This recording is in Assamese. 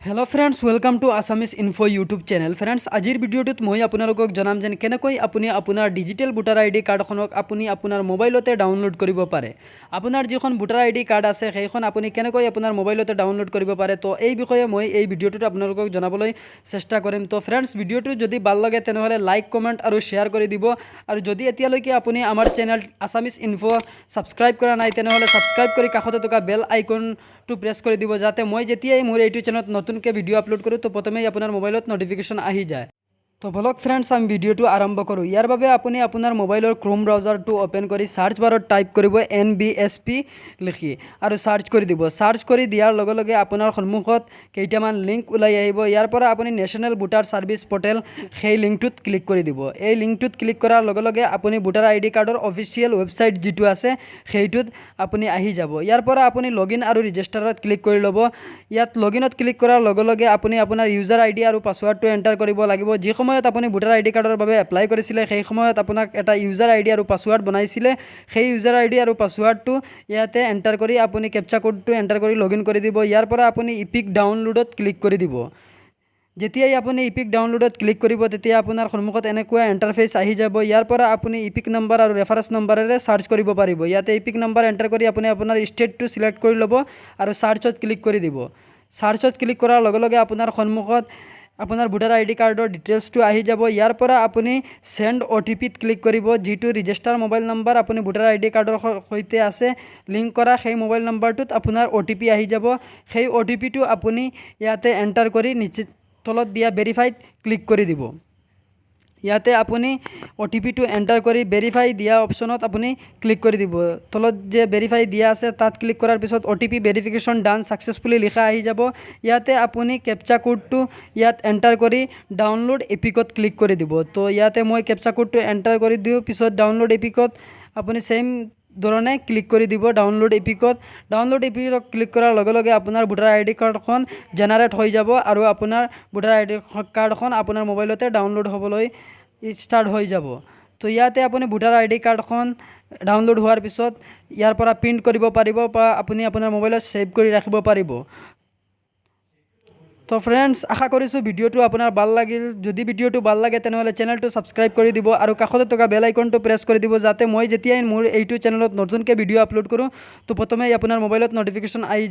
Hello friends welcome to Assamese info YouTube channel friends आजिर भिडिओटुत मैं आपनालोকক जनाम जेन केनेকৈ आपुनि आपुनार डिजिटल भोटार आईडी कार्डखनक आपुनि आपुनार मोबाइलते डाउनलोड करिब पारे। आपुनार जिखन भोटार आईडी कार्ड आछे সেইখন आपुनि केनेকৈ आपुनार मोबाइलते डाउनलोड करिब पारे। तो এই বিষয়ে মই এই ভিডিওটোত আপোনালোকক জনাবলৈ চেষ্টা কৰিম। তো ফ্ৰেন্ডছ ভিডিওটো যদি ভাল লাগে তেনেহলে লাইক কমেন্ট আৰু শেয়াৰ কৰি দিব। আৰু যদি এতিয়ালৈকে আপুনি আমাৰ চেনেল আসামিজ ইনফো সাবস্ক্ৰাইব কৰা নাই তেনেহলে সাবস্ক্ৰাইব কৰি কাষতে থকা বেল আইকন टू प्रेस कर दी जाते मैं जेतियाई मोर यूट्यूब चैनल नतुन के भिडिओ अपलोड करूँ तो प्रथम अपना मोबाइल नोटिफिकेशन आहि जाए। तो भलक फ्रेंड्स आम भिडिओ आरम्भ करूँ। यार बारे आपुनि आपुनार मोबाइलर क्रोम ब्राउजार तो ओपेन करी सार्च बारत टाइप करिब NBSP लिखि और सार्च कर दी। सार्च कर दियार लगे लगे आपुनार सन्मुखत केइटामान लिंक उलाई आइब। यार पर आपुनि नेशनल भोटार सार्विस पोर्टेल সেই লিংকটোত क्लिक कर দিব। এই লিংকটোত क्लिक करार लगे लगे आपुनि भोटार आईडी कार्डर अफिशियल वेबसाइट जिटु आछे সেইটোত आपुनि आहि যাব। यार पर आपुनि लगइन और रेजिस्टारत क्लिक कर लब। यात लगइनत क्लिक करार लगे लगे आपुनि आपुनार यूजार आईडी और पासवर्डটো एंटार करिब লাগিব। जी সময়ত আপুনি ভোটাৰ আইডি কাৰ্ডৰ বাবে এপ্লাই কৰিছিলে সেই সময়ত আপোনাক এটা ইউজাৰ আইডি আৰু পাছৱৰ্ড বনাইছিলে। সেই ইউজাৰ আইডি আৰু পাছৱৰ্ডটো ইয়াতে এন্টাৰ কৰি আপুনি কেপচা কোডটো এন্টাৰ কৰি লগইন কৰি দিব। ইয়াৰ পৰা আপুনি ইপিক ডাউনলোডত ক্লিক কৰি দিব। যেতিয়াই আপুনি ইপিক ডাউনলোডত ক্লিক কৰিব তেতিয়া আপোনাৰ সন্মুখত এনেকুৱা ইন্টাৰফেস আহি যাব। ইয়াৰ পৰা আপুনি ইপিক নম্বৰ আৰু ৰেফাৰেন্স নম্বৰেৰে সাৰ্চ কৰিব পাৰিব। ইয়াতে ইপিক নম্বৰ এন্টাৰ কৰি আপুনি আপোনাৰ ষ্টেটটো সিলেক্ট কৰি ল'ব আৰু সাৰ্চত ক্লিক কৰি দিব। সাৰ্চত ক্লিক কৰাৰ লগে লগে আপোনাৰ সন্মুখত আপোনাৰ ভোটাৰ আইডি কাৰ্ডৰ ডিটেইলছটো আহি যাব। ইয়াৰ পৰা আপুনি সেন্ড OTPত ক্লিক কৰিব। যিটো ৰেজিষ্টাৰ মোবাইল নম্বৰ আপুনি ভোটাৰ আইডি কাৰ্ডৰ সৈতে আছে লিংক কৰা সেই মোবাইল নম্বৰটোত আপোনাৰ OTP আহি যাব। সেই OTPটো আপুনি ইয়াতে এন্টাৰ কৰি নিচে তলত দিয়া ভেৰিফাইড ক্লিক কৰি দিব। ইয়াতে আপুনি OTPটো এন্টাৰ কৰি ভেৰিফাই দিয়া অপশনত আপুনি ক্লিক কৰি দিব। তলত যে ভেৰিফাই দিয়া আছে তাত ক্লিক কৰাৰ পিছত OTP ভেৰিফিকেশ্যন ডান সাকসেসফুলি লিখা আহি যাব। ইয়াতে আপুনি কেপচা কোডটো ইয়াত এন্টাৰ কৰি ডাউনলোড এপিকত ক্লিক কৰি দিব। তো ইয়াতে মই কেপচা কোডটো এন্টাৰ কৰি দিও। পিছত ডাউনলোড এপিকত আপুনি সেম ধৰণে ক্লিক কৰি দিব। ডাউনলোড এপিকত ক্লিক কৰাৰ লগে লগে আপোনাৰ ভোটাৰ আইডি কাৰ্ডখন জেনাৰেট হৈ যাব আৰু আপোনাৰ ভোটাৰ আইডি কাৰ্ডখন আপোনাৰ মোবাইলতে ডাউনলোড হ'বলৈ স্টাৰ্ট হৈ যাব। তো ইয়াতে আপুনি ভোটাৰ আইডি কাৰ্ডখন ডাউনলোড হোৱাৰ পিছত ইয়াৰ পৰা প্ৰিন্ট কৰিব পাৰিব বা আপুনি আপোনাৰ মোবাইলত সেভ কৰি ৰাখিব পাৰিব। তো ফ্ৰেন্ডস আশা কৰিছোঁ ভিডিওটো আপোনাৰ ভাল লাগিল। যদি ভিডিওটো ভাল লাগে তেনেহলে চেনেলটো সাবস্ক্ৰাইব কৰি দিব আৰু কাষতে থকা বেল আইকনটো প্ৰেছ কৰি দিব যাতে মই যেতিয়াই মোৰ এইটো চেনেলত নতুনকৈ ভিডিও আপলোড কৰোঁ তো প্ৰথমে আপোনাৰ মোবাইলত নটিফিকেশ্যন আহি যায়।